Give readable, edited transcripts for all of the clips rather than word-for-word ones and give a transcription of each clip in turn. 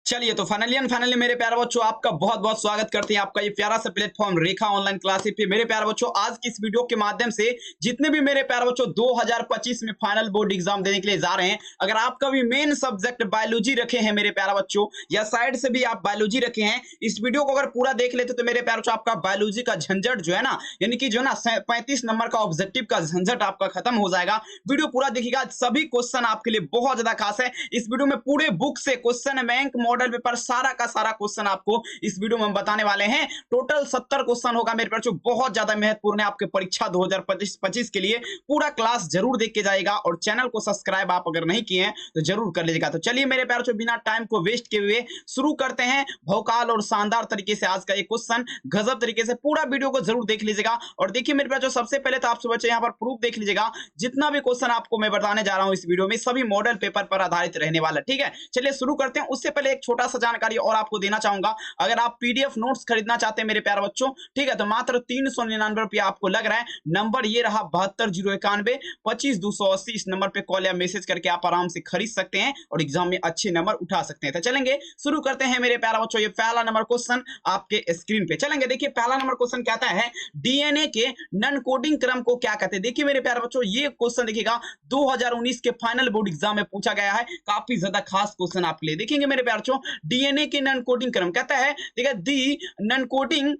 चलिए तो फाइनली मेरे प्यारे बच्चों आपका बहुत बहुत स्वागत करते हैं आपका ये प्यारा सा प्लेटफॉर्म रेखा ऑनलाइन क्लासेस पे। मेरे प्यारे बच्चों आज की इस वीडियो के माध्यम से जितने भी मेरे प्यारे बच्चों 2025 में फाइनल बोर्ड एग्जाम देने के लिए जा रहे हैं, अगर आपका भी मेन सब्जेक्ट बायोलॉजी रखे हैं मेरे प्यारे बच्चों, या साइड से भी आप बायोलॉजी रखे हैं, इस वीडियो को अगर पूरा देख लेते तो मेरे प्यारे बच्चों आपका बायोलॉजी का झंझट जो है ना, यानी कि जो है ना 35 नंबर का ऑब्जेक्टिव का झंझट आपका खत्म हो जाएगा। वीडियो पूरा देखिएगा, सभी क्वेश्चन आपके लिए बहुत ज्यादा खास है। इस वीडियो में पूरे बुक से क्वेश्चन बैंक मॉडल पेपर सारा का सारा क्वेश्चन आपको इस वीडियो में हम बताने वाले हैं। टोटल 70 क्वेश्चन होगा मेरे बच्चों, बहुत ज्यादा महत्वपूर्ण है आपके परीक्षा 2025 के लिए। पूरा क्लास जरूर देख के जाएगा और चैनल को सब्सक्राइब आप अगर नहीं किए हैं तो जरूर कर लीजिएगा। तो चलिए मेरे प्यारे बच्चों बिना टाइम को वेस्ट किए हुए शुरू करते हैं भौकाल और शानदार तरीके से आज का एक क्वेश्चन। गजब तरीके से पूरा वीडियो को जरूर देख लीजिएगा। और देखिए मेरे बच्चों सबसे पहले तो आपसे बच्चे यहाँ पर प्रूफ देख लीजिएगा, जितना भी क्वेश्चन आपको मैं बताने जा रहा हूँ इस वीडियो में सभी मॉडल पेपर पर आधारित रहने वाला। ठीक है, चलिए शुरू करते हैं। उससे पहले एक छोटा सा जानकारी और आपको देना चाहूंगा, अगर आप पीडीएफ नोट्स खरीदना चाहते हैं मेरे प्यारे बच्चों, ठीक है, तो मात्र 399 रुपया आपको लग रहा है। नंबर ये रहा 720191 25 280। इस नंबर पे कॉल या मैसेज करके आप आराम से खरीद सकते हैं और एग्जाम में अच्छे नंबर उठा सकते हैं। तो चलेंगे शुरू करते हैं मेरे प्यारे बच्चों। ये पहला नंबर क्वेश्चन आपके स्क्रीन पे चलेंगे। देखिए पहला नंबर क्वेश्चन कहता है डीएनए के नॉन कोडिंग क्रम को क्या कहते हैं। देखिए मेरे प्यारे बच्चों ये क्वेश्चन देखिएगा 2019 के फाइनल बोर्ड एग्जाम में पूछा गया है, काफी ज्यादा खास क्वेश्चन आपके लिए। देखेंगे मेरे प्यारे बच्चों डीएनए के नॉन कोडिंग क्रम कहता है, ठीक है, दी नॉन कोडिंग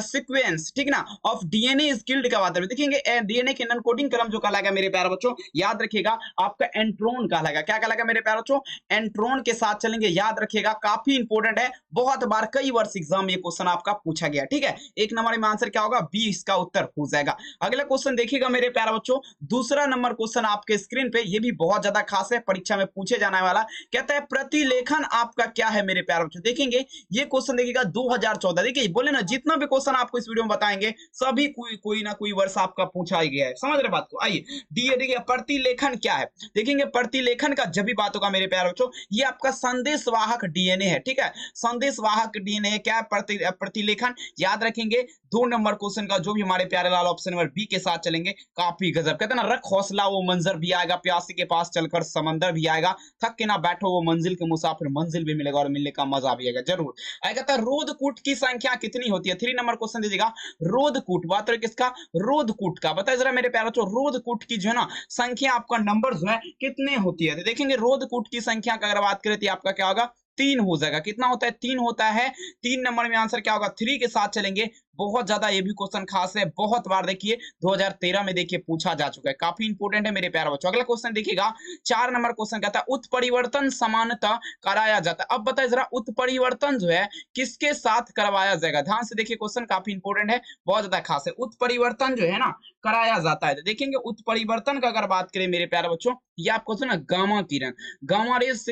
सीक्वेंस, ठीक ना, ऑफ डीएनए इज गिल्ड का बात है। देखेंगे डीएनए के नॉन कोडिंग क्रम जो कहलाएगा मेरे प्यारे बच्चों, याद रखिएगा आपका एंट्रोन कहलाएगा। क्या कहलाएगा मेरे प्यारे बच्चों, एंट्रोन के साथ चलेंगे, याद रखिएगा काफी इंपॉर्टेंट है, बहुत बार कई वर्ष एग्जाम में ये क्वेश्चन आपका पूछा गया। ठीक है, एक नंबर में आंसर क्या होगा, बी इसका उत्तर हो जाएगा। अगला क्वेश्चन देखिएगा मेरे प्यारे बच्चों, दूसरा नंबर क्वेश्चन आपके स्क्रीन पे, ये भी बहुत ज्यादा खास है, परीक्षा में पूछे जाने वाला। कहता है प्रतिलेखन आपका क्या है मेरे प्यारे बच्चों। देखेंगे ये क्वेश्चन देखिएगा 2014। देखिए बोले ना जितना भी क्वेश्चन आपको इस वीडियो में बताएंगे सभी कोई ना कोई वर्ष आपका पूछा ही गया है, समझ रहे बात को। आइए डी देखिए प्रतिलेखन क्या है। देखेंगे प्रतिलेखन का जब भी बात होगा मेरे प्यारे बच्चों, ये आपका संदेशवाहक डीएनए है। ठीक है, संदेशवाहक डीएनए क्या है, प्रतिलेखन। याद रखेंगे 2 नंबर क्वेश्चन का जो भी हमारे प्यारे लाल ऑप्शन नंबर बी के साथ चलेंगे, काफी गजब। कहते हैं ना रख हौसला वो मंजर भी आएगा, प्यासी के पास चलकर समंदर भी आएगा, थक के ना बैठो वो मंजिल के मुसाफिर मंजिल भी मिलेगा और मिलने का मजा भी आएगा जरूर। कहता है रोधकूट की संख्या कितनी होती है। 3 नंबर क्वेश्चन दीजिएगा, रोधकूट, बात करें किसका, रोधकूट का। बताइए जरा मेरे प्यारे बच्चों रोधकूट की जो है ना संख्या आपका नंबर जो है कितने होती है। तो देखेंगे रोधकूट की संख्या का अगर बात करें तो आपका क्या होगा, 3 हो जाएगा। कितना होता है, 3 होता है। 3 नंबर में आंसर क्या होगा, 3 के साथ चलेंगे। बहुत ज्यादा ये भी क्वेश्चन खास है, बहुत बार देखिए 2013 में देखिए पूछा जा चुका है, काफी इंपोर्टेंट है मेरे प्यारे बच्चों। अगला क्वेश्चन देखिएगा 4 नंबर क्वेश्चन कहता है उत्परिवर्तन समानता कराया जाता है। अब बताइए जरा उत्परिवर्तन जो है किसके साथ करवाया जाएगा। ध्यान से देखिए क्वेश्चन काफी इंपोर्टेंट है, बहुत ज्यादा खास है। उत्परिवर्तन जो है ना कराया जाता है, तो देखेंगे उत्परिवर्तन का अगर बात करें मेरे प्यारे बच्चों, ये आपको सुना गामा किरण, गामा रेज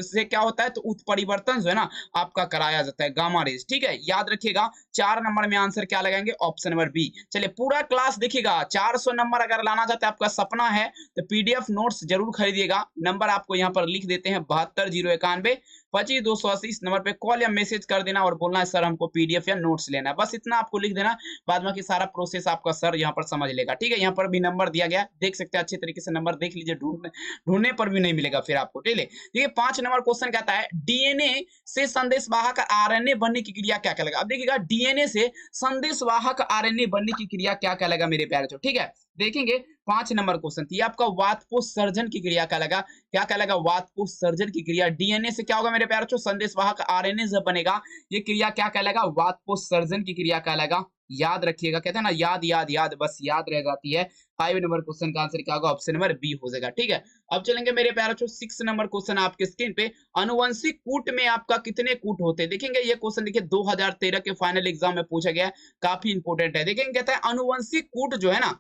से क्या होता है, तो उत्परिवर्तन जो है ना आपका कराया जाता है, गामा रेज। ठीक है, याद रखिएगा 4 नंबर में आंसर क्या लगाएंगे, ऑप्शन नंबर बी। चलिए पूरा क्लास देखिएगा, 400 नंबर अगर लाना चाहते हैं, आपका सपना है तो पीडीएफ नोट्स जरूर खरीदिएगा। नंबर आपको यहाँ पर लिख देते हैं 720191 25 280। इस नंबर पे कॉल या मैसेज कर देना और बोलना है सर हमको पीडीएफ या नोट्स लेना है, बस इतना आपको लिख देना। बाद में सारा प्रोसेस आपका सर यहाँ पर समझ लेगा। ठीक है, यहाँ पर भी नंबर दिया गया, देख सकते हैं अच्छे तरीके से, नंबर देख लीजिए, ढूंढने पर भी नहीं मिलेगा फिर आपको। ठीक है, देखिए 5 नंबर क्वेश्चन कहता है डीएनए से संदेशवाहक आरएनए बनने की क्रिया क्या कहलाएगा। अब देखिएगा डीएनए से संदेशवाहक आरएनए बनने की क्रिया क्या कहलाएगा मेरे प्यारे बच्चों। ठीक है, देखेंगे 5 नंबर क्वेश्चन, ये आपका वातकोत्सर्जन की क्रिया कहलाएगा। क्या कहलाएगा, वातकोत्सर्जन की क्रिया। डीएनए से क्या होगा मेरे प्यारे बच्चों, संदेशवाहक आरएनए जब बनेगा, ये क्रिया क्या कहलाएगा, वातकोत्सर्जन की क्रिया कहलाएगा। याद रखिएगा, कहते हैं ना याद याद याद, बस याद रह जाती है। 5 नंबर क्वेश्चन का आंसर क्या होगा, ऑप्शन नंबर बी हो जाएगा। ठीक है, अब चलेंगे मेरे प्यारे बच्चों 6 नंबर क्वेश्चन आपके स्क्रीन पे, अनुवंशिक कूट में आपका कितने कूट होते हैं। देखेंगे ये क्वेश्चन देखिए 2013 के फाइनल एग्जाम में पूछा गया, काफी इंपोर्टेंट है। देखेंगे कहता है अनुवंशिक कूट जो है ना,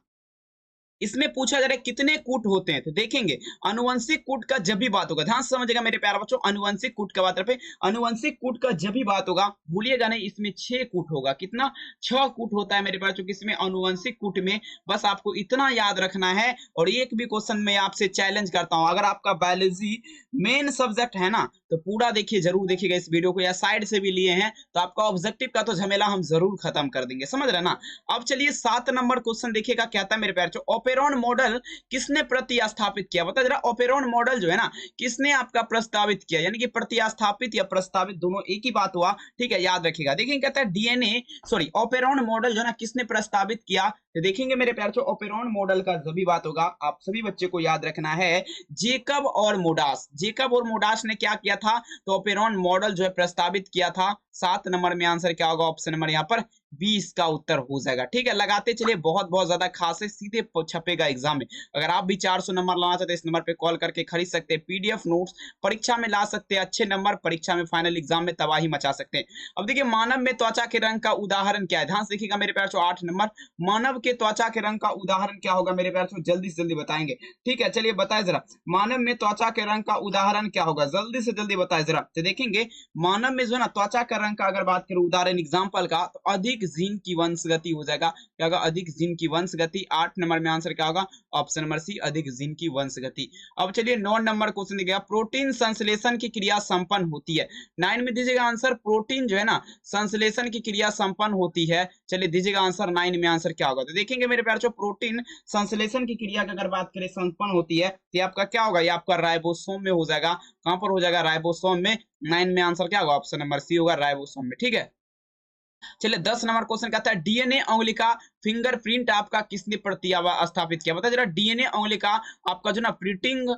इसमें पूछा जा रहा है कितने कूट होते हैं। तो देखेंगे अनुवंशिक कूट का जब भी बात होगा, ध्यान से समझिएगा मेरे प्यारे बच्चों, अनुवंशिक कूट का बात पे, अनुवंशिक कूट का जब भी बात होगा भूलिएगा नहीं, इसमें 6 कूट होगा। कितना, 6 कूट होता है मेरे प्यारे बच्चों किसमें, अनुवंशिक कूट में। बस आपको इतना याद रखना है। और एक भी क्वेश्चन में आपसे चैलेंज करता हूं, अगर आपका बायोलॉजी मेन सब्जेक्ट है ना, तो पूरा देखिए, जरूर देखिएगा इस वीडियो को, या साइड से भी लिए हैं तो आपका ऑब्जेक्टिव का तो झमेला हम जरूर खत्म कर देंगे, समझ रहे ना। अब चलिए 7 नंबर क्वेश्चन देखिएगा, कहता है मेरे प्यारे बच्चों, ओपेरॉन मॉडल किसने प्रतिस्थापित किया? बता जरा, ओपेरॉन मॉडल जो है ना किसने आपका प्रस्तावित किया, यानी कि प्रतिस्थापित या प्रस्तावित दोनों एक ही बात हुआ, ठीक है, याद रखिएगा। देखिए कहता है डीएनए सॉरी ओपेरॉन मॉडल जो है ना किसने प्रस्तावित किया, तो देखेंगे मेरे प्यारे बच्चों ओपेरॉन मॉडल का जो भी बात होगा आप सभी बच्चे को याद रखना है, जेकब और मोडास। जेकब और मोडास ने क्या किया था, तो ओपेरॉन मॉडल जो है प्रस्तावित किया था। 7 नंबर में आंसर क्या होगा, ऑप्शन नंबर यहाँ पर 20 का उत्तर हो जाएगा, ठीक है। लगाते चलिए, बहुत बहुत ज्यादा खास है, सीधे छपेगा एग्जाम में। अगर आप भी 400 नंबर लाना चाहते हैं, इस नंबर पे कॉल करके खरीद सकते हैं, पीडीएफ नोट्स परीक्षा में ला सकते हैं, अच्छे नंबर परीक्षा में फाइनल एग्जाम में तबाही मचा सकते हैं। अब देखिए मानव में त्वचा के रंग का उदाहरण क्या है, ध्यान से देखिएगा मेरे प्यारे 8 नंबर, मानव के त्वचा के रंग का उदाहरण क्या होगा मेरे प्यारे, जल्दी से जल्दी बताएंगे, ठीक है। चलिए बताए जरा, मानव में त्वचा के रंग का उदाहरण क्या होगा, जल्दी से जल्दी बताए जरा। तो देखेंगे मानव में जो है ना त्वचा का रंग का अगर बात करें उदाहरण एग्जाम्पल का, तो अधिक जीन की वंशगति हो जाएगा, क्या होगा, अधिक जीन की वंशगति। 8 नंबर में आंसर क्या होगा, ऑप्शन नंबर सी, अधिक जीन की वंशगति। अब चलिए 9 नंबर क्वेश्चन दिया, प्रोटीन संश्लेषण की क्रिया संपन्न होती है। 9 में दीजिएगा आंसर, प्रोटीन जो है ना संश्लेषण की क्रिया संपन्न होती है। चलिए दीजिएगा आंसर 9 में आंसर क्या होगा, तो देखेंगे मेरे प्यारे, प्रोटीन संश्लेषण की क्रिया की अगर बात करें संपन्न होती है, तो आपका क्या होगा, ये आपका राइबोसोम में हो जाएगा। कहां पर हो जाएगा, राइबोसोम में। 9 में आंसर क्या होगा, ऑप्शन नंबर सी होगा, राइबोसोम में, ठीक है। चलिए 10 नंबर क्वेश्चन कहता है डीएनए अंगुलिका फिंगरप्रिंट आपका किसने प्रतिस्थापित किया, बता जरा, डीएनए अंगुलिका आपका जो ना प्रिंटिंग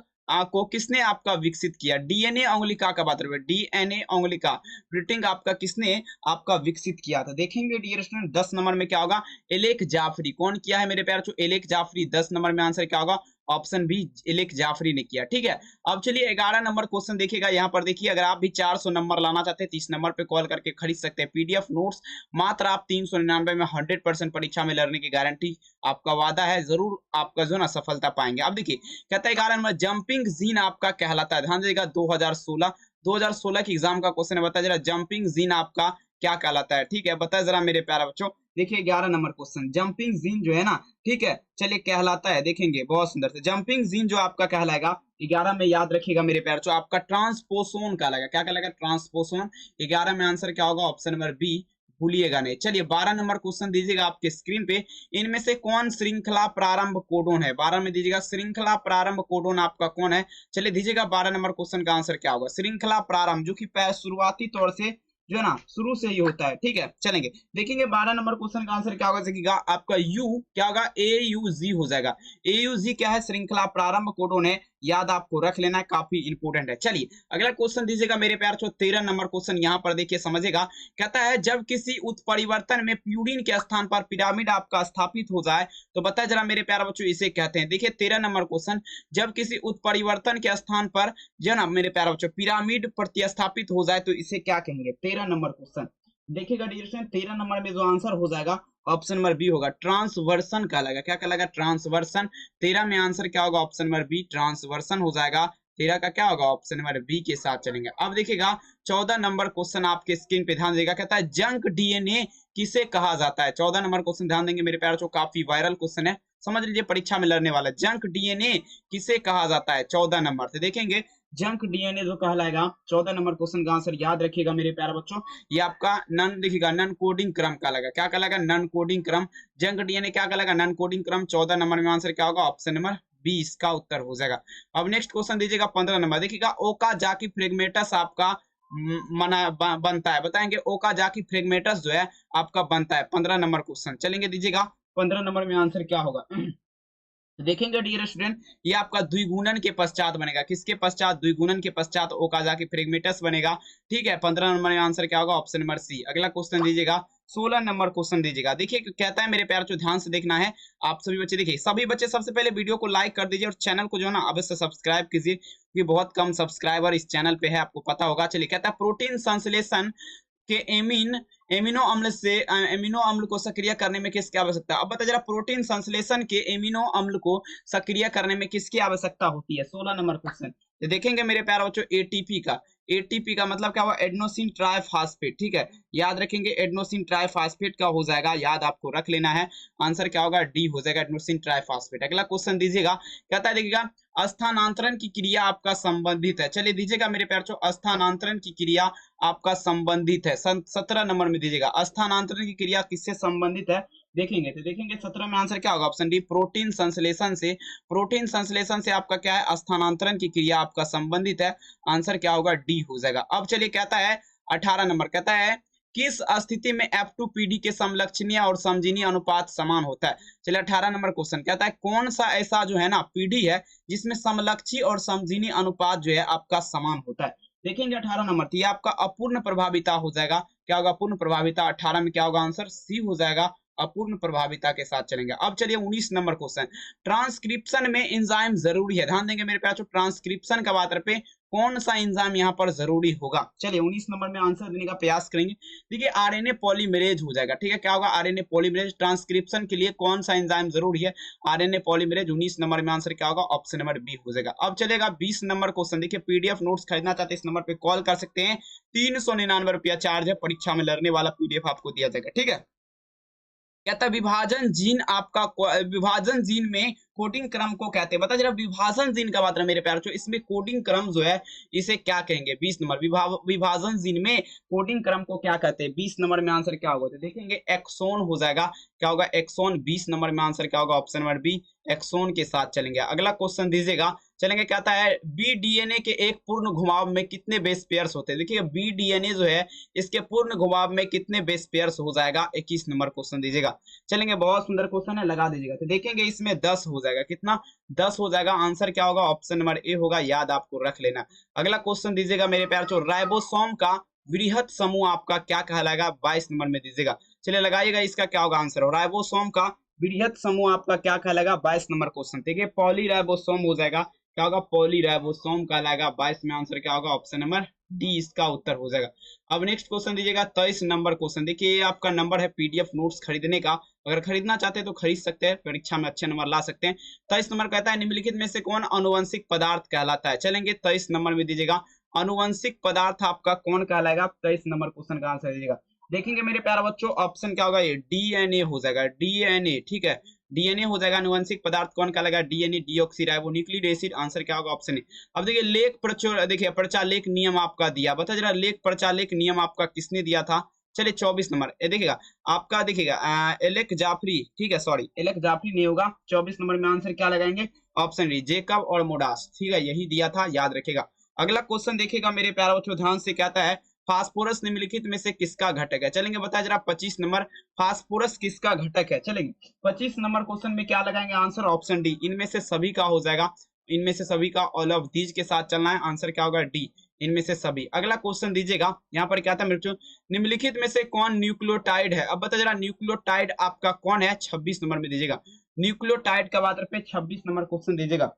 को किसने आपका विकसित किया, डीएनए अंगुलिका का बात रहे, डीएनए अंगुलिका प्रिंटिंग आपका किसने आपका विकसित किया था। देखेंगे डियर स्टूडेंट 10 नंबर में क्या होगा, एलेक जाफरी। कौन किया है मेरे प्यारे, एलेक जाफरी। 10 नंबर में आंसर क्या होगा, ऑप्शन बी, एलेक जाफरी ने किया, ठीक है। अब चलिए 11 नंबर क्वेश्चन देखिएगा, यहाँ पर देखिए, अगर आप भी 400 नंबर लाना चाहते हैं, 30 नंबर पे कॉल करके खरीद सकते हैं, पीडीएफ नोट्स मात्र आप 399 में 100% परीक्षा में लड़ने की गारंटी आपका वादा है, जरूर आपका जो ना सफलता पाएंगे। अब देखिए कहता है 11 नंबर, जंपिंग जीन आपका कहलाता है, ध्यान दीजिएगा 2016 की एग्जाम का क्वेश्चन है, बताया जरा जंपिंग जीन आपका क्या कहलाता है, ठीक है, बताया जरा मेरे प्यारे बच्चों। देखिए 11 नंबर क्वेश्चन, जंपिंग जीन जो है ना, ठीक है, चलिए कहलाता है, देखेंगे बहुत सुंदर से, जंपिंग जीन जो आपका कहलाएगा 11 में, याद रखिएगा मेरे प्यारे बच्चों, आपका ट्रांसपोसोन कहलाएगा, क्या कहलाएगा, ट्रांसपोसोन। 11 में आंसर क्या होगा, ऑप्शन नंबर बी, भूलिएगा नहीं। चलिए 12 नंबर क्वेश्चन दीजिएगा आपके स्क्रीन पे, इनमें से कौन श्रृंखला प्रारंभ कोडोन है, 12 में दीजिएगा श्रृंखला प्रारंभ कोडोन आपका कौन है। चलिए दीजिएगा 12 नंबर क्वेश्चन का आंसर क्या होगा, श्रृंखला प्रारंभ, जो कि शुरुआती तौर से जो है ना शुरू से ही होता है, ठीक है। चलेंगे देखेंगे 12 नंबर क्वेश्चन का आंसर क्या होगा, देखिएगा आपका यू क्या होगा, AUG हो जाएगा। AUG क्या है, श्रृंखला प्रारंभ कोडोन है, याद आपको रख लेना है, काफी इंपोर्टेंट है। चलिए अगला क्वेश्चन दीजिएगा मेरे प्यार, 13 नंबर क्वेश्चन यहाँ पर देखिए समझेगा, कहता है जब किसी उत्परिवर्तन में प्यूरिन के स्थान पर पिरामिड आपका स्थापित हो जाए, तो बताया जरा मेरे प्यारे बच्चों इसे कहते हैं। देखिए 13 नंबर क्वेश्चन, जब किसी उत्परिवर्तन के स्थान पर जो ना मेरे प्यारे बच्चों पिरामिड प्रतिस्थापित हो जाए, तो इसे क्या कहेंगे। 13 नंबर क्वेश्चन देखिएगा डियर, 13 नंबर में जो आंसर हो जाएगा ऑप्शन नंबर बी होगा, ट्रांसवर्सन कहलाएगा, क्या कहलाएगा, ट्रांसवर्सन। 13 में आंसर क्या होगा, ऑप्शन नंबर बी, ट्रांसवर्सन हो जाएगा। 13 का क्या होगा, ऑप्शन नंबर बी के साथ चलेंगे। अब देखिएगा 14 नंबर क्वेश्चन आपके स्क्रीन पे ध्यान देगा, कहता है जंक डीएनए किसे कहा जाता है। 14 नंबर क्वेश्चन ध्यान देंगे मेरे प्यारे, काफी वायरल क्वेश्चन है, समझ लीजिए परीक्षा में लड़ने वाला, जंक डीएनए किसे कहा जाता है। 14 नंबर से देखेंगे जंक डीएनए जो कहलाएगा, 14 नंबर क्वेश्चन का आंसर याद रखिएगा मेरे प्यारे बच्चों, ये आपका नन देखिएगा, नन कोडिंग क्रम कहलाएगा, क्या कहलाएगा, नन कोडिंग क्रम। जंक डीएनए क्या कहलाएगा, नन कोडिंग क्रम। 14 नंबर में आंसर क्या होगा, ऑप्शन नंबर 20 का उत्तर हो जाएगा। अब नेक्स्ट क्वेश्चन दीजिएगा 15 नंबर, देखिएगा ओकाजाकी फ्रेगमेटस आपका बनता है, बताएंगे ओकाजाकी फ्रेगमेटस जो है आपका बनता है। 15 नंबर क्वेश्चन चलेंगे, दीजिएगा 15 नंबर में आंसर क्या होगा। देखेंगे डियर स्टूडेंट, ये आपका द्विगुणन के पश्चात बनेगा, किसके पश्चात, द्विगुणन के पश्चात ओकाजाकी फ्रेगमेटस बनेगा, ठीक है। 15 नंबर में आंसर क्या होगा, ऑप्शन नंबर सी। अगला क्वेश्चन दीजिएगा 16 नंबर क्वेश्चन दीजिएगा, देखिए कहता है मेरे प्यार जो ध्यान से देखना है आप सभी बच्चे, देखिए सभी बच्चे सबसे पहले वीडियो को लाइक कर दीजिए और चैनल को जो है ना अवश्य सब्सक्राइब कीजिए, क्योंकि बहुत कम सब्सक्राइबर इस चैनल पे है, आपको पता होगा। चलिए कहता है प्रोटीन संश्लेषण के एमिनो अम्ल को सक्रिय करने में किसकी आवश्यकता। अब बता जरा, प्रोटीन संश्लेषण के एमिनो अम्ल को सक्रिय करने में किसकी आवश्यकता होती है। 16 नंबर क्वेश्चन देखेंगे मेरे प्यारे बच्चों, एटीपी का। एटीपी का मतलब क्या हुआ, एडेनोसिन ट्राइफॉस्फेट, ठीक है, याद रखेंगे एडेनोसिन ट्राइफॉस्फेट का हो जाएगा, याद आपको रख लेना है, आंसर क्या होगा, डी हो जाएगा, एडेनोसिन ट्राइफॉस्फेट। अगला क्वेश्चन दीजिएगा, कहता है देखिएगा स्थानांतरण की क्रिया आपका संबंधित है, चलिए दीजिएगा मेरे प्यारे, स्थानांतरण की क्रिया आपका संबंधित है, 17 नंबर में दीजिएगा, स्थानांतरण की क्रिया किससे संबंधित है, देखेंगे तो देखेंगे 17 में आंसर क्या होगा, ऑप्शन डी प्रोटीन संश्लेषण से, प्रोटीन संश्लेषण से आपका क्या है, स्थानांतरण की क्रिया आपका संबंधित है, आंसर क्या होगा, डी हो जाएगा। अब चलिए कहता है 18 नंबर, कहता है किस स्थिति में F2PD के समलक्षणीय और समजीनी अनुपात समान होता है। चलिए 18 नंबर क्वेश्चन कहता है कौन सा ऐसा जो है ना पीडी है जिसमें समलक्षी और समजीनी अनुपात जो है आपका समान होता है। देखेंगे 18 नंबर, तो ये आपका अपूर्ण प्रभाविता हो जाएगा, क्या होगा, अपूर्ण प्रभाविता। 18 में क्या होगा, आंसर सी हो जाएगा, अपूर्ण प्रभाविता के साथ चलेंगे। अब चलिए 19 नंबर क्वेश्चन, ट्रांसक्रिप्शन में एंजाइम जरूरी है, ध्यान देंगे मेरे प्यारे, ट्रांसक्रिप्शन का बात पे कौन सा एंजाइम यहाँ पर जरूरी होगा। चलिए 19 नंबर में आंसर देने का प्रयास करेंगे। देखिए आरएनए पॉलीमरेज हो जाएगा, ठीक है, क्या होगा, आरएनए पॉलीमरेज। ट्रांसक्रिप्शन के लिए कौन सा एंजाइम जरूरी है, आरएनए पॉलीमरेज। 19 नंबर में आंसर क्या होगा, ऑप्शन नंबर बी हो जाएगा। अब चलेगा 20 नंबर क्वेश्चन, देखिए पीडीएफ नोट्स खरीदना चाहते हैं इस नंबर पे कॉल कर सकते हैं, 399 रुपया चार्ज है, परीक्षा में लड़ने वाला पीडीएफ आपको दिया जाएगा, ठीक है। कहता विभाजन जीन आपका, विभाजन जीन में कोडिंग क्रम को कहते हैं, बता जरा विभाजन जीन का बात है मेरे प्यारे, इसमें कोडिंग क्रम जो है इसे क्या कहेंगे। 20 नंबर विभाजन जीन में कोडिंग क्रम को क्या कहते हैं, 20 नंबर में आंसर क्या होगा, तो देखेंगे एक्सोन हो जाएगा, क्या होगा, एक्सोन। 20 नंबर में आंसर क्या होगा, ऑप्शन नंबर बी, एक्सोन के साथ चलेंगे। अगला क्वेश्चन दीजिएगा, चलेंगे, कहता है बी डीएनए के एक पूर्ण घुमाव में कितने बेस पेयर्स होते हैं। देखिए बी डीएनए जो है इसके पूर्ण घुमाव में कितने बेस पेयर्स हो जाएगा, 21 नंबर क्वेश्चन दीजिएगा। चलेंगे, बहुत सुंदर क्वेश्चन है, लगा दीजिएगा, तो देखेंगे इसमें 10 हो जाएगा, कितना, 10 हो जाएगा, आंसर क्या होगा, ऑप्शन नंबर ए होगा, याद आपको रख लेना। अगला क्वेश्चन दीजिएगा मेरे प्यारे, राइबोसोम का वृहत समूह आपका क्या कहलाएगा, 22 नंबर में दीजिएगा। चलिए लगाइएगा, इसका क्या होगा आंसर, राइबोसोम का वृहत समूह आपका क्या कहलाएगा, 22 नंबर क्वेश्चन। देखिए पॉलीराइबोसोम हो जाएगा, क्या होगा, पॉलीराइबोसोम कहलाएगा, 22 में आंसर क्या होगा, ऑप्शन नंबर डी इसका उत्तर हो जाएगा। अब नेक्स्ट क्वेश्चन दीजिएगा 23 नंबर क्वेश्चन, देखिए ये आपका नंबर है पीडीएफ नोट्स खरीदने का, अगर खरीदना चाहते हैं तो खरीद सकते हैं, परीक्षा में अच्छे नंबर ला सकते हैं। 23 नंबर कहता है निम्नलिखित में से कौन आनुवंशिक पदार्थ कहलाता है। चलेंगे 23 नंबर में दीजिएगा, आनुवंशिक पदार्थ आपका कौन कहलाएगा, 23 नंबर क्वेश्चन का आंसर दीजिएगा। देखेंगे मेरे प्यारे बच्चों, ऑप्शन क्या होगा, ये डीएनए हो जाएगा, डीएनए, ठीक है, डीएनए हो जाएगा, आनुवंशिक पदार्थ कौन कहलाएगा, डीएनए, डीऑक्सीराइबोन्यूक्लिक एसिड, आंसर क्या होगा, ऑप्शन ए। अब देखिए लेख प्रचुर, देखिए प्रचालेख नियम आपका दिया, बता जरा लेख प्रचालेख नियम आपका किसने दिया था। चलिए 24 नंबर देखिएगा आपका, देखिएगा एलेक जाफरी, ठीक है, सॉरी एलेक जाफरी नहीं होगा, 24 नंबर में आंसर क्या लगाएंगे, ऑप्शन डी, जेकब और मोडास, ठीक है, यही दिया था, याद रखेगा। अगला क्वेश्चन देखिएगा मेरे प्यारे बच्चों ध्यान से, कहता है फास्फोरस निम्नलिखित में से किसका घटक है। चलेंगे बताया जरा 25 नंबर, फास्फोरस किसका घटक है। चलेंगे 25 नंबर क्वेश्चन में क्या लगाएंगे आंसर, ऑप्शन डी, इनमें से सभी का हो जाएगा, इनमें से सभी का, ऑल ऑफ दीज के साथ चलना है, आंसर क्या होगा, डी, इनमें से सभी। अगला क्वेश्चन दीजिएगा, यहाँ पर क्या था मेरे बच्चों, निम्नलिखित में से कौन न्यूक्लियोटाइड है। अब बता जरा न्यूक्लियोटाइड आपका कौन है, 26 नंबर में दीजिएगा, न्यूक्लियोटाइड का बात पे 26 नंबर क्वेश्चन दीजिएगा।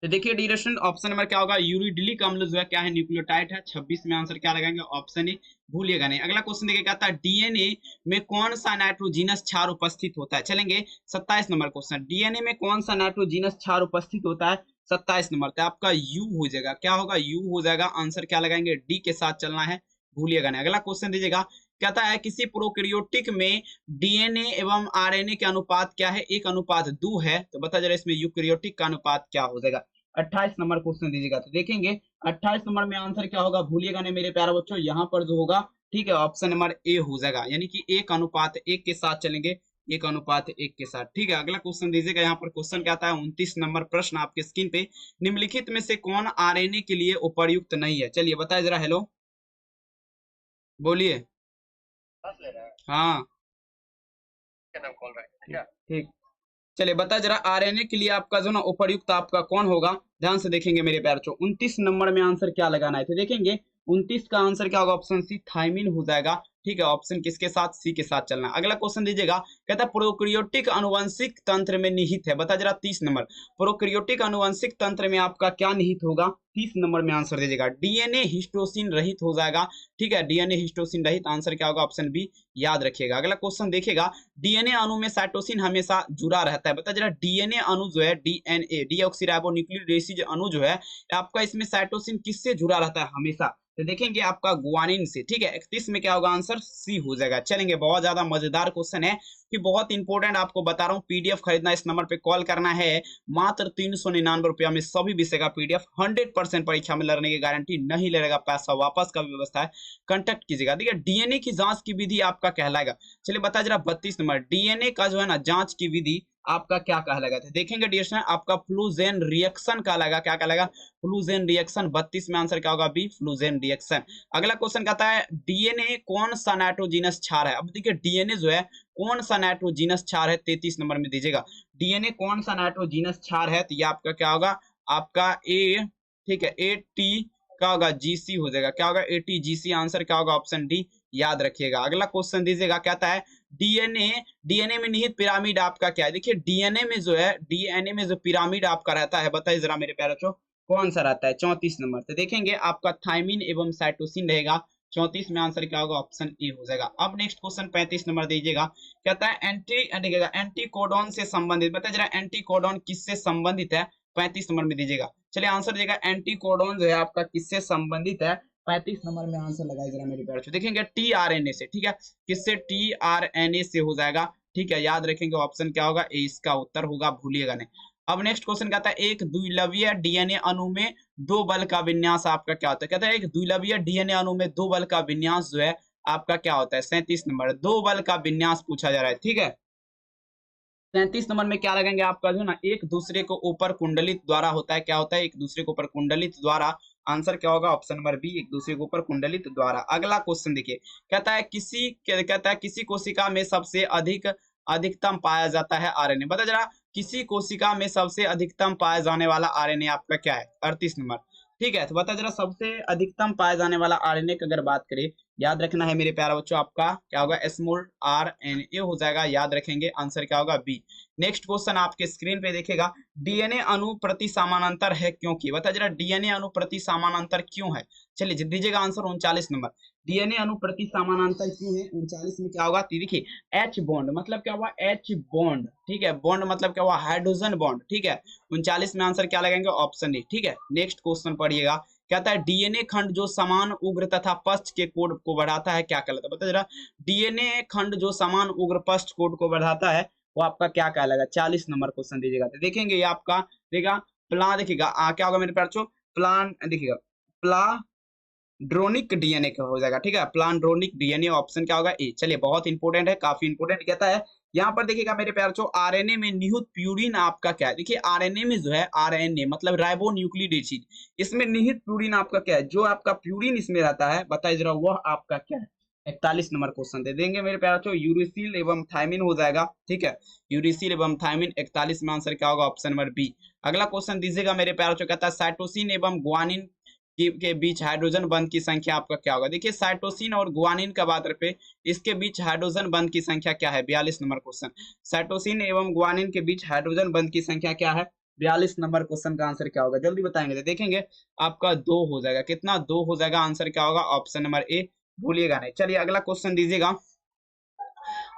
तो देखिए ड्यूरेशन ऑप्शन नंबर क्या होगा, यूरिडिलिक अम्ल जो है क्या है, न्यूक्लियोटाइड है, 26 में आंसर क्या लगाएंगे, ऑप्शन ए, भूलिएगा नहीं। अगला क्वेश्चन देखिए कहता है डीएनए में कौन सा नाइट्रोजीनस क्षार उपस्थित होता है। चलेंगे 27 नंबर क्वेश्चन, डीएनए में कौन सा नाइट्रोजीनस क्षार उपस्थित होता है, 27 नंबर, तो आपका यू हो जाएगा, क्या होगा, यू हो जाएगा, आंसर क्या लगाएंगे, डी के साथ चलना है, भूलिएगा नहीं। अगला क्वेश्चन दीजिएगा, कहता है किसी प्रोकैरियोटिक में डीएनए एवं आरएनए के अनुपात क्या है, 1:2 है, तो बता जरा इसमें यूकैरियोटिक का अनुपात क्या हो जाएगा। 28 नंबर क्वेश्चन दीजिएगा, तो देखेंगे 28 नंबर में आंसर क्या होगा, भूलिएगा नहीं मेरे प्यारे बच्चों, यहाँ पर जो होगा, ठीक है, ऑप्शन नंबर ए हो जाएगा, यानी कि 1:1 के साथ चलेंगे, 1:1 के साथ, ठीक है। अगला क्वेश्चन दीजिएगा, यहाँ पर क्वेश्चन क्या आता है 29 नंबर प्रश्न आपके स्क्रीन पे, निम्नलिखित में से कौन आरएनए के लिए उपयुक्त नहीं है। चलिए बताए जरा, हेलो बोलिए, हाँ ठीक, चलिए बता जरा आरएनए के लिए आपका जो ना उपयुक्त आपका कौन होगा, ध्यान से देखेंगे मेरे प्यारे बच्चों। 29 नंबर में आंसर क्या लगाना है, तो देखेंगे 29 का आंसर क्या होगा, ऑप्शन सी, थायमिन हो जाएगा, ठीक है, ऑप्शन किसके साथ, सी के साथ चलना है। अगला क्वेश्चन दीजिएगा, कहता है प्रोकैरियोटिक आनुवंशिक तंत्र में निहित है, बता जरा 30 नंबर। प्रोकैरियोटिक आनुवंशिक तंत्र में आपका क्या निहित होगा, 30 नंबर में आंसर दीजिएगा। डीएनए हिस्टोसिन रहित हो जाएगा, ठीक है, डीएनए हिस्टोसिन रहित, आंसर क्या होगा, ऑप्शन बी, याद रखिएगा। अगला क्वेश्चन देखिएगा, डीएनए अणु में साइटोसिन हमेशा जुड़ा रहता है, बता जरा डीएनए अणु जो है, डीएनए डीऑक्सीराइबोन्यूक्लिक एसिड अणु जो है आपका, इसमें साइटोसिन किससे जुड़ा रहता है हमेशा, तो देखेंगे आपका गुआनिन से, ठीक है। 31 में क्या होगा, आंसर सी हो जाएगा। चलेंगे, बहुत ज्यादा मजेदार क्वेश्चन है कि बहुत इंपॉर्टेंट, आपको बता रहा हूँ। पीडीएफ खरीदना, इस नंबर पे कॉल करना है, मात्र 399 रुपया में सभी विषय का पीडीएफ 100% परीक्षा में लड़ने की गारंटी, नहीं लगेगा पैसा, वापस का भी व्यवस्था है, कांटेक्ट कीजिएगा। देखिए डीएनए की जांच की विधि आपका कहलाएगा, चलिए बता जरा 32 नंबर, डीएनए का जो है ना जांच की विधि आपका क्या कहलाएगा, देखेंगे डियर स्टूडेंट, आपका फ्लूजेन रिएक्शन कहलाएगा, क्या कहलाएगा, फ्लूजेन रिएक्शन। 32 में आंसर क्या होगा, बी, फ्लूजेन रिएक्शन। अगला क्वेश्चन कहता है डीएनए कौन सा नाइट्रोजीनस क्षार है, अब देखिए डीएनए जो है कौन सा नाइट्रोजीनस क्षार है, 33 नंबर में दीजिएगा, डीएनए कौन सा नाइट्रोजीनस क्षार है, तो ये आपका क्या होगा, आपका ए, ठीक है, ए टी क्या होगा, जीसी हो जाएगा, क्या होगा, एटीजीसी, आंसर क्या होगा, ऑप्शन डी, याद रखिएगा। अगला क्वेश्चन दीजिएगा, कहता है डीएनए में निहित पिरामिड आपका क्या है, देखिए डीएनए में जो है, डीएनए में जो पिरामिड आपका रहता है, बताइए जरा मेरे प्यारे बच्चों, कौन सा रहता है, 34 नंबर, तो देखेंगे आपका थायमिन एवं साइटोसिन रहेगा। 34 में आंसर क्या होगा, ऑप्शन ए हो जाएगा। अब नेक्स्ट क्वेश्चन 35 नंबर दीजिएगा, कहता है एंटीकोडॉन से संबंधित, बताइए जरा एंटीकोडॉन किससे संबंधित है, 35 नंबर में दीजिएगा। चलिए आंसर दीजिएगा, एंटीकोडॉन जो है आपका किससे संबंधित है, 35 नंबर में आंसर लगाइए जरा मेरे प्यारे, देखेंगे टीआरएनए से, ठीक है, किससे, टीआरएनए से हो जाएगा, ठीक है, याद रखेंगे, ऑप्शन क्या होगा, ए इसका उत्तर होगा, भूलिएगा नहीं। अब नेक्स्ट क्वेश्चन कहता है एक द्विलवीय डीएनए अणु में दो बल का विन्यास आपका क्या होता है, कहता है एक द्विलवीय डीएनए अणु में दो बल का विन्यास जो है आपका क्या होता है, 37 नंबर, दो बल का विन्यास पूछा जा रहा है, ठीक है। 37 नंबर में क्या लगेंगे आपका जो ना, एक दूसरे को ऊपर कुंडलित द्वारा होता है, क्या होता है, एक दूसरे के ऊपर कुंडलित द्वारा, आंसर क्या होगा, ऑप्शन नंबर बी, एक दूसरे के ऊपर कुंडलित द्वारा। अगला क्वेश्चन देखिए, कहता है किसी कोशिका में सबसे अधिकतम पाया जाता है आरएनए, बता जरा किसी कोशिका में सबसे अधिकतम पाया जाने वाला आरएनए आपका क्या है, 38 नंबर, ठीक है, तो बता जरा सबसे अधिकतम पाया जाने वाला आरएनए की अगर बात करें, याद रखना है मेरे प्यारे बच्चों, आपका क्या होगा, स्मॉल आरएनए हो जाएगा, याद रखेंगे, आंसर क्या होगा, बी। नेक्स्ट क्वेश्चन आपके स्क्रीन पे देखेगा, डीएनए अणु प्रति समानांतर है क्योंकि, बता जरा डीएनए अणु प्रति समानांतर क्यों है, चलिए दीजिएगा आंसर 39 नंबर, डीएनए अणु प्रति समानांतर क्यों है, 39 में क्या होगा, देखिए एच बॉन्ड मतलब क्या हुआ, एच बॉन्ड, ठीक है, बॉन्ड मतलब क्या हुआ, हाइड्रोजन बॉन्ड, ठीक है, 39 में आंसर क्या लगेंगे, ऑप्शन डी, ठीक है। नेक्स्ट क्वेश्चन पढ़िएगा, कहता है डीएनए खंड जो समान उग्र तथा पश्च के कोड को बढ़ाता है क्या कहलाता है, बता जरा डीएनए खंड जो समान उग्र पश्च कोड को बढ़ाता है वो आपका क्या कहलाएगा, 40 नंबर क्वेश्चन दीजिएगा, तो देखेंगे ये आपका देगा प्लान, देखिएगा क्या होगा मेरे प्यारे, प्लान देखिएगा, प्लांड्रोनिक डीएनए का हो जाएगा, ठीक है, प्लांड्रोनिक डीएनए, ऑप्शन क्या होगा, ए। चलिए बहुत इंपॉर्टेंट है, काफी इंपॉर्टेंट, कहता है यहाँ पर देखिएगा मेरे प्यारे आरएनए में निहित प्यूरिन आपका क्या है, देखिए आरएनए में जो है, आरएनए मतलब राइबोन्यूक्लिक एसिड, इसमें निहित प्यूरिन आपका क्या है, जो आपका प्यूरिन इसमें रहता है, बताइए जरा वह आपका क्या है, 41 नंबर क्वेश्चन दे देंगे मेरे प्यारे, यूरिसिल एवं थायमिन हो जाएगा, ठीक है, यूरिसिल एवं थायमिन, 41 में आंसर क्या होगा, ऑप्शन नंबर बी। अगला क्वेश्चन दीजिएगा मेरे प्यारे, कहता है साइटोसिन एवं गुआनिन के बीच हाइड्रोजन बंध की संख्या आपका क्या होगा, देखिए साइटोसिन और गुआनिन का बात पे, इसके बीच हाइड्रोजन बंध की संख्या क्या है, 42 नंबर क्वेश्चन, साइटोसिन एवं गुआनिन के बीच हाइड्रोजन बंध की संख्या क्या है, 42 नंबर क्वेश्चन का आंसर क्या होगा, जल्दी बताएंगे, तो देखेंगे आपका 2 हो जाएगा, कितना 2 हो जाएगा, आंसर क्या होगा, ऑप्शन नंबर ए, भूलिएगा नहीं। चलिए अगला क्वेश्चन दीजिएगा,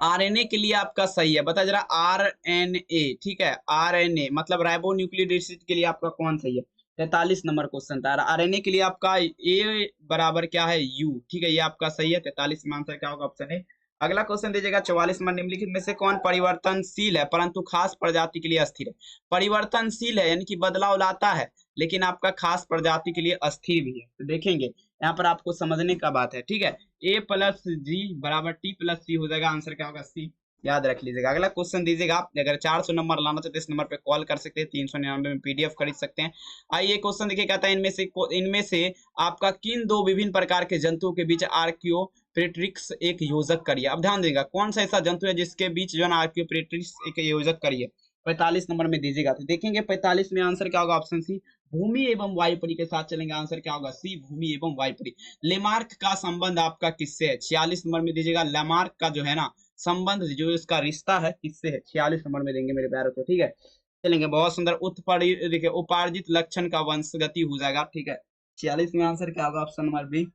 आरएनए के लिए आपका सही है, बता जरा आरएनए, ठीक है, आरएनए मतलब राइबोन्यूक्लिक एसिड के लिए आपका कौन सही है, 43 नंबर क्वेश्चन था, आरएनए के लिए आपका ए बराबर क्या है, यू, ठीक है, ये आपका सही है, 43 में आंसर क्या होगा, ऑप्शन ए। अगला क्वेश्चन दीजिएगा 44 नंबर, निम्नलिखित में से कौन परिवर्तनशील है परंतु खास प्रजाति के लिए अस्थिर है, परिवर्तनशील है यानी कि बदलाव लाता है लेकिन आपका खास प्रजाति के लिए अस्थिर भी है, तो देखेंगे यहाँ पर आपको समझने का बात है, ठीक है, ए प्लस जी बराबर टी प्लस सी हो जाएगा, आंसर क्या होगा, सी, याद रख लीजिएगा। अगला क्वेश्चन दीजिएगा आप, अगर 400 नंबर लाना चाहते हैं इस नंबर पे कॉल कर सकते हैं, 399 में पीडीएफ खरीद सकते हैं। आइए क्वेश्चन देखिए, कहता है इनमें से आपका किन दो विभिन्न प्रकार के जंतुओं के बीच आर्कियोप्टेरिक्स एक योजक करिए, अब ध्यान देगा कौन सा ऐसा जंतु है जिसके बीच जो है आर्कियोप्टेरिक्स एक योजक करिए, 45 नंबर में दीजिएगा, तो देखेंगे 45 में आंसर क्या होगा, ऑप्शन सी, भूमि एवं वायुपरी के साथ चलेंगे, आंसर क्या होगा सी, भूमि एवं वायुपरी। लेमार्क का संबंध आपका किससे है, 46 नंबर में दीजिएगा। लेमार्क का जो है ना संबंध, जो इसका रिश्ता है किससे है, 46 नंबर में देंगे मेरे प्यारों को, ठीक है। चलेंगे, बहुत सुंदर। उत्परि देखिए उपार्जित लक्षण का वंशगति हो जाएगा, ठीक है। 46 में आंसर क्या होगा, ऑप्शन नंबर बी।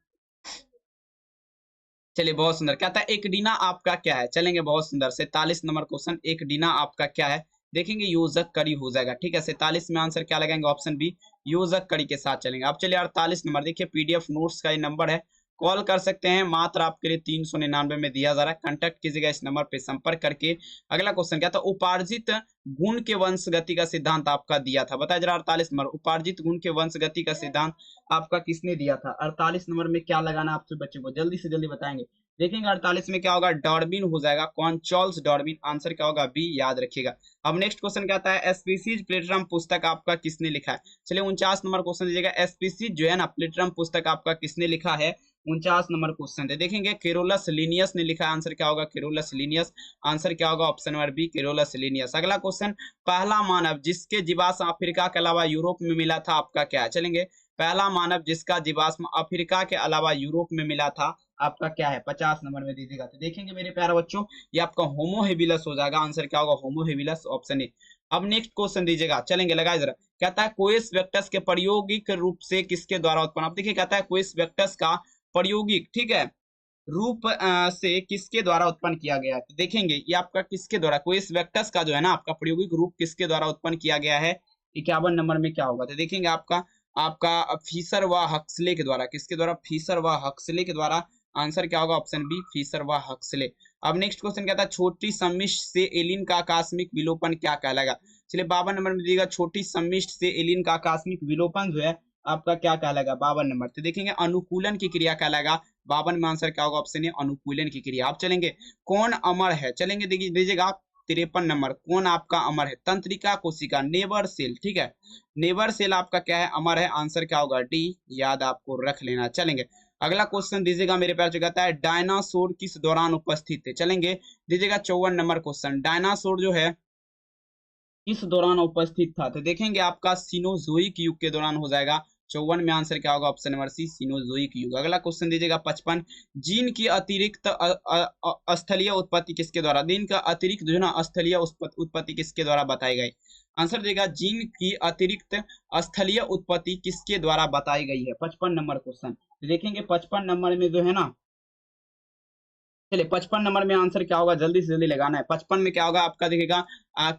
चलिए, बहुत सुंदर। कहता है एकडीना आपका क्या है, चलेंगे, बहुत सुंदर। 47 नंबर क्वेश्चन, एकडीना आपका क्या है, देखेंगे योजक कड़ी हो जाएगा, ठीक है। 47 में आंसर क्या लगाएंगे, ऑप्शन बी, योजक कड़ी के साथ चलेंगे। अब चलिए 48 नंबर, देखिए पीडीएफ नोट्स का ये नंबर है, कॉल कर सकते हैं, मात्र आपके लिए 399 में दिया जा रहा है। कांटेक्ट कीजिएगा इस नंबर पे संपर्क करके। अगला क्वेश्चन क्या था, उपार्जित गुण के वंशगति का सिद्धांत आपका दिया था, बताया जरा। 48 नंबर, उपार्जित गुण के वंशगति का सिद्धांत आपका किसने दिया था। 48 नंबर में क्या लगाना आपसे बच्चों को, जल्दी से जल्दी बताएंगे। देखेंगे 48 में क्या होगा, डार्विन हो जाएगा, कौन, चार्ल्स डार्विन। आंसर क्या होगा, बी, याद रखिएगा। अब नेक्स्ट क्वेश्चन क्या आता है, स्पीसीज प्लेटरम पुस्तक आपका किसने लिखा है। चलिए 49 नंबर क्वेश्चन दीजिएगा, स्पीसीज जो है ना प्लेटरम पुस्तक आपका किसने लिखा है, 49 नंबर क्वेश्चन है। देखेंगे केरोलस लिनियस ने लिखा है, आंसर क्या होगा, केरोलस लिनियस। आंसर क्या होगा, option number B, Carolus Linnaeus. अगला क्वेश्चन, पहला मानव जिसके जीवाश्म अफ्रीका के अलावा यूरोप में मिला था, आपका क्या है। चलेंगे, पहला मानव जिसका जीवाश्म अफ्रीका के अलावा यूरोप में मिला था, आपका क्या है, 50 नंबर में दीजिएगा। तो देखेंगे मेरे प्यारे बच्चों, ये आपका होमो हेबिलस हो जाएगा, आंसर क्या होगा, होमो हेबिलस, ऑप्शन ए। अब नेक्स्ट क्वेश्चन दीजिएगा, चलेंगे, लगाए जरा। कहता है कोएस वेक्टस के प्रायोगिक रूप से किसके द्वारा उत्पन्न। अब देखिए कहता है कोएस वेक्टस का प्रायोगिक, ठीक है, रूप से किसके द्वारा उत्पन्न किया गया है। तो देखेंगे ये आपका किसके द्वारा, कोएस वेक्टस का जो है ना आपका प्रायोगिक रूप किसके द्वारा उत्पन्न किया गया है, 51 नंबर में क्या होगा। तो देखेंगे आपका आपका फिशर व हक्सले के द्वारा, किसके द्वारा, फिशर व हक्सले के द्वारा। आंसर क्या होगा, ऑप्शन बी, फिशर व हक्सले। अब नेक्स्ट क्वेश्चन कहता है छोटी सम्मिश्र से एलिन का आकस्मिक विलोपन क्या कहलाएगा। चलिए 52 नंबर में दीजिएगा, छोटी सम्मिश्र से एलिन का आकस्मिक विलोपन जो है आपका क्या कहलाएगा, 52 नंबर। तो देखेंगे अनुकूलन की क्रिया कहलाएगा, 52 में आंसर क्या होगा, ऑप्शन ए, अनुकूलन की क्रिया। आप चलेंगे, कौन अमर है, चलेंगे दीजिएगा 53 नंबर, कौन आपका अमर है, तंत्रिका कोशिका, नेवर सेल, ठीक है, नेवर सेल आपका क्या है, अमर है। आंसर क्या होगा, डी, याद आपको रख लेना। चलेंगे, अगला क्वेश्चन दीजिएगा मेरे प्यार, जो कहता है डायनासोर किस दौरान उपस्थित थे। चलेंगे, दीजिएगा 54 नंबर क्वेश्चन, डायनासोर जो है किस दौरान उपस्थित था। तो देखेंगे आपका सीनोजोइक युग के दौरान हो जाएगा। 54 में आंसर क्या होगा, ऑप्शन नंबर सी, सीनोजोइक युग। अगला क्वेश्चन दीजिएगा 55, जीन की अतिरिक्त स्थलीय उत्पत्ति किसके द्वारा, दिन का अतिरिक्त जो है ना स्थलीय उत्पत्ति किसके द्वारा बताई गई। आंसर देगा, जीन की अतिरिक्त स्थलीय उत्पत्ति किसके द्वारा बताई गई है, 55 नंबर क्वेश्चन। देखेंगे 55 नंबर में जो है ना, चलिए 55 नंबर में आंसर क्या होगा, जल्दी से जल्दी लगाना है। 55 में क्या होगा आपका, देखिएगा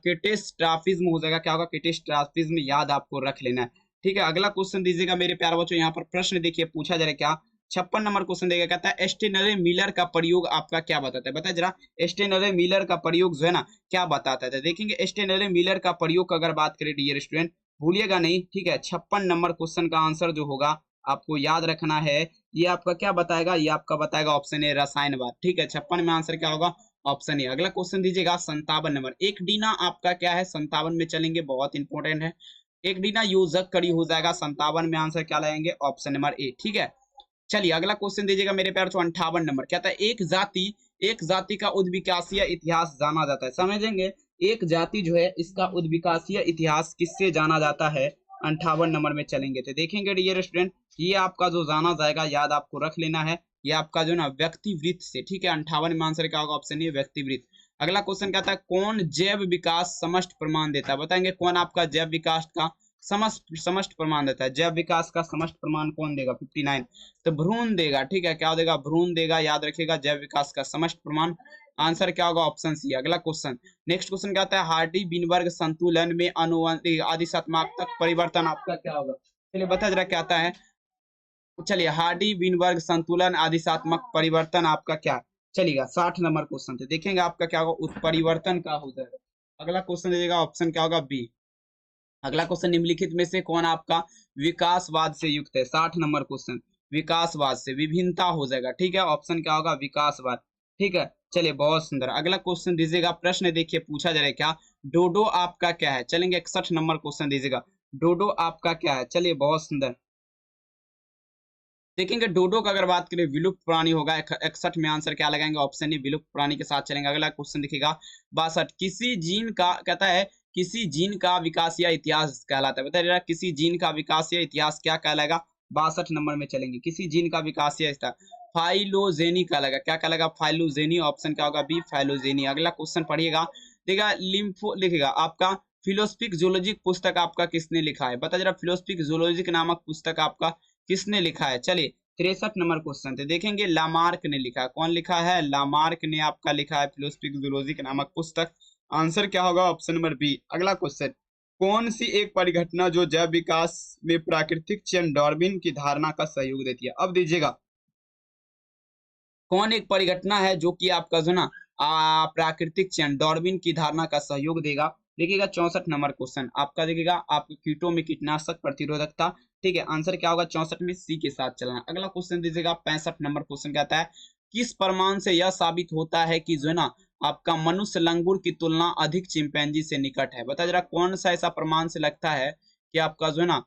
केटेस्ट्राफिज्म हो जाएगा, क्या होगा, केटेस्ट्राफिज्म, याद आपको रख लेना है, ठीक है। अगला क्वेश्चन दीजिएगा मेरे प्यारे बच्चों, यहाँ पर प्रश्न देखिए पूछा जा रहा है क्या, 56 नंबर क्वेश्चन देगा, कहता है एस्टेनरे मिलर का प्रयोग आपका क्या बताता है, बताए जरा। एस्टेनरे मिलर का प्रयोग जो है ना क्या बताता है। देखेंगे एस्टेनरे मिलर का प्रयोग अगर बात करें डियर स्टूडेंट, भूलिएगा नहीं, ठीक है। 56 नंबर क्वेश्चन का आंसर जो होगा आपको याद रखना है, ये आपका क्या बताएगा, ये आपका बताएगा ऑप्शन ए, रसायनवाद, ठीक है। 56 में आंसर क्या होगा, ऑप्शन ए। अगला क्वेश्चन दीजिएगा 57 नंबर, एक डीना आपका क्या है, 57 में चलेंगे, बहुत इंपॉर्टेंट है। एक डीना योजक कड़ी हो जाएगा, 57 में आंसर क्या लगाएंगे, ऑप्शन नंबर ए, ठीक है। चलिए अगला क्वेश्चन दीजिएगा मेरे प्यार, 58 नंबर, कहता है एक जाति का उद्विकासीय इतिहास जाना जाता है। समझेंगे, एक जाति जो है इसका उद्विकासीय इतिहास किससे जाना जाता है, 58 नंबर में चलेंगे। तो देखेंगे डियर स्टूडेंट, ये आपका जो जाना जाएगा, याद आपको रख लेना है, ये आपका जो ना व्यक्तिवृत्त से, ठीक है। 58 में आंसर क्या होगा, ऑप्शन ए, व्यक्तिवृत्त। अगला क्वेश्चन कहता है कौन जैव विकास समष्ट प्रमाण देता है, बताएंगे कौन आपका जैव विकास का समष्ट प्रमाण देता है। जैव विकास का समष्ट प्रमाण कौन देगा, 59, तो भ्रूण देगा, ठीक है। क्या देगा, भ्रूण देगा, याद रखिएगा, जैव विकास का समष्ट प्रमाण। आंसर क्या होगा, ऑप्शन सी। अगला क्वेश्चन, नेक्स्ट क्वेश्चन कहता है हार्डी विनबर्ग संतुलन में अनुवांशिक आदिशात्मक परिवर्तन आपका क्या होगा। चलिए बता जरा क्या आता है। चलिए हार्डी विनबर्ग संतुलन आदिशात्मक परिवर्तन आपका क्या चलेगा, 60 नंबर क्वेश्चन थे। देखेंगे आपका क्या होगा, उत्परिवर्तन का हो जाएगा। अगला क्वेश्चन दीजिएगा, ऑप्शन क्या होगा, बी। अगला क्वेश्चन, निम्नलिखित में से कौन आपका विकासवाद से युक्त है, 60 नंबर क्वेश्चन, विकासवाद से विभिन्नता हो जाएगा, ठीक है। ऑप्शन क्या होगा, विकासवाद, ठीक है। चलिए बहुत सुंदर। अगला क्वेश्चन दीजिएगा, प्रश्न देखिए पूछा जा रहा है क्या, डोडो आपका क्या है। चलेंगे 61 नंबर क्वेश्चन दीजिएगा, डोडो आपका क्या है। चलिए बहुत सुंदर, देखेंगे डोडो का अगर बात करें विलुप्त प्राणी होगा। 61 में आंसर क्या लगाएंगे, ऑप्शन ए, विलुप्त प्राणी के साथ चलेंगे। अगला क्वेश्चन दिखेगा 62, किसी जीन का कहता है किसी जीन का विकास या इतिहास कहलाता है। बताइए किसी जीन का विकास या इतिहास क्या कहलाएगा? 62 नंबर में चलेंगे। किसी जीन का विकास या इतिहास फाइलोजेनी कहलाएगा। क्या कहलाएगा? फाइलोजेनी। ऑप्शन क्या होगा? B phylogeny. अगला क्वेश्चन पढ़िएगा, देखिएगा लिम्फो लिखेगा आपका फिलोसफिक जूलॉजिक पुस्तक आपका किसने लिखा है? बता जरा फिलोसफिक जूलॉजिक नामक पुस्तक आपका किसने लिखा है? चलिए 63 नंबर क्वेश्चन थे, देखेंगे लामार्क ने लिखा है। कौन लिखा है? लामार्क ने आपका लिखा है फिलोसफिक जूलॉजिक नामक पुस्तक। आंसर क्या होगा? Option number B. अगला क्वेश्चन, कौन सी एक परिघटना जो जैव विकास में प्राकृतिक चयन डार्विन की धारणा का सहयोग देती है? अब दीजिएगा कौन एक परिघटना है जो कि आपका जो ना प्राकृतिक चयन डार्विन की धारणा का सहयोग देगा? देखिएगा 64 नंबर क्वेश्चन आपका, देखिएगा आपके कीटों में कीटनाशक प्रतिरोधकता। ठीक है, आंसर क्या होगा? 64 में सी के साथ चलना। अगला क्वेश्चन दीजिएगा 65 नंबर क्वेश्चन कहता है किस प्रमाण से यह साबित होता है कि जो है ना आपका मनुष्य लंगूर की तुलना अधिक चिंपैंजी से निकट है? बता जरा कौन सा ऐसा प्रमाण से लगता है कि आपका जो है ना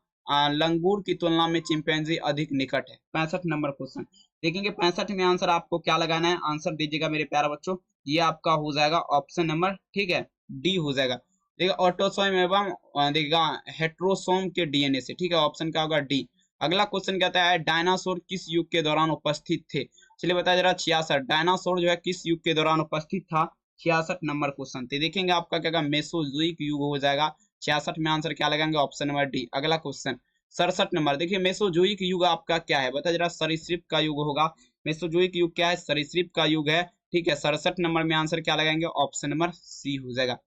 लंगूर की तुलना में चिंपैंजी अधिक निकट है? 65 नंबर क्वेश्चन देखेंगे। 65 में आंसर आपको क्या लगाना है? आंसर दीजिएगा मेरे प्यारे बच्चों, ये आपका हो जाएगा ऑप्शन नंबर, ठीक है, डी हो जाएगा। देखिए ऑटोसोम एवं देखिएगा हेट्रोसोम के डीएनए से। ठीक है, ऑप्शन क्या होगा? डी। अगला क्वेश्चन कहता है डायनासोर किस युग के दौरान उपस्थित थे? चलिए बताया जरा 66। डायनासोर जो है किस युग के दौरान उपस्थित था? 66 नंबर क्वेश्चन थे, देखेंगे आपका क्या मेसोजोइक युग हो जाएगा। 66 में आंसर क्या लगाएंगे? Option number D. अगला क्वेश्चन 67 नंबर, देखिए मेसोजोइक युग आपका क्या है? बता जरा सरीसृप का युग होगा। मेसोजोइक युग क्या है? सरीसृप का युग है। ठीक है, 67 नंबर में आंसर क्या लगाएंगे? ऑप्शन नंबर सी हो जाएगा।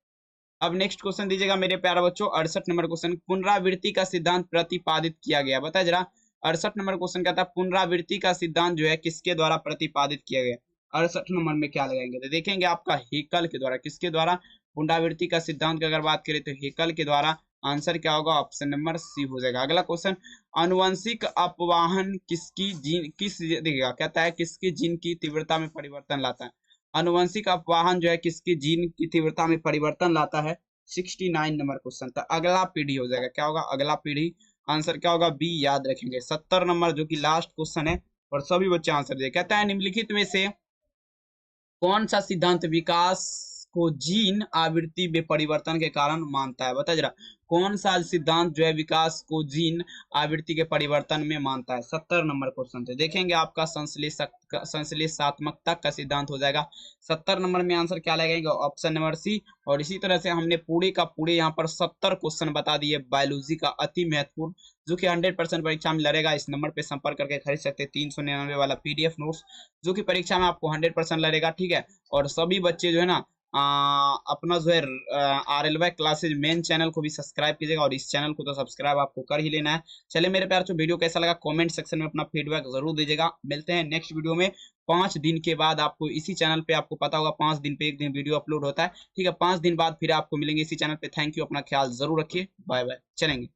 अब नेक्स्ट क्वेश्चन दीजिएगा मेरे प्यारे बच्चों 68 नंबर क्वेश्चन, पुनरावृत्ति का सिद्धांत प्रतिपादित किया गया। बता जरा 68 नंबर क्वेश्चन कहता है पुनरावृत्ति का सिद्धांत जो है किसके द्वारा प्रतिपादित किया गया? 68 नंबर में क्या लगाएंगे? तो देखेंगे आपका हेकल के द्वारा। किसके द्वारा? पुनरावृत्ति का सिद्धांत की अगर बात करें तो हेकल के द्वारा। आंसर क्या होगा? ऑप्शन नंबर सी हो जाएगा। अगला क्वेश्चन, अनुवंशिक अपवाहन किसकी जीन किस देखिएगा कहता है किसकी जीन की तीव्रता में परिवर्तन लाता है? अनुवंशिक अपवाहन जो है किसकी जीन की तीव्रता में परिवर्तन लाता है? 69 नंबर क्वेश्चन था। अगला पीढ़ी हो जाएगा, क्या होगा? अगला पीढ़ी। आंसर क्या होगा? बी याद रखेंगे। 70 नंबर जो कि लास्ट क्वेश्चन है और सभी बच्चे आंसर दे। कहता है निम्नलिखित में से कौन सा सिद्धांत विकास को जीन आवृत्ति में परिवर्तन के कारण मानता है? बता जरा कौन सा सिद्धांत जो है विकास को जीन आवृत्ति के परिवर्तन में मानता है? 70 नंबर क्वेश्चन से देखेंगे आपका संश्लेषात्मकता का सिद्धांत हो जाएगा। 70 नंबर में आंसर क्या लगेगा? Option number C. और इसी तरह से हमने पूरे का पूरे यहाँ पर 70 क्वेश्चन बता दिए बायोलॉजी का, अति महत्वपूर्ण, जो कि 100% परीक्षा में लड़ेगा। इस नंबर पे संपर्क करके खरीद सकते हैं 399 वाला पीडीएफ नोट्स, जो कि परीक्षा में आपको 100% लड़ेगा। ठीक है, और सभी बच्चे जो है ना अपना जो है RLY क्लासेज मेन चैनल को भी सब्सक्राइब कीजिएगा, और इस चैनल को तो सब्सक्राइब आपको कर ही लेना है। चलिए मेरे प्यार, जो वीडियो कैसा लगा कमेंट सेक्शन में अपना फीडबैक जरूर दीजिएगा। मिलते हैं नेक्स्ट वीडियो में 5 दिन के बाद। आपको इसी चैनल पे, आपको पता होगा 5 दिन पे एक दिन वीडियो अपलोड होता है। ठीक है, 5 दिन बाद फिर आपको मिलेंगे इसी चैनल पे। थैंक यू, अपना ख्याल जरूर रखिए। बाय बाय, चलेंगे।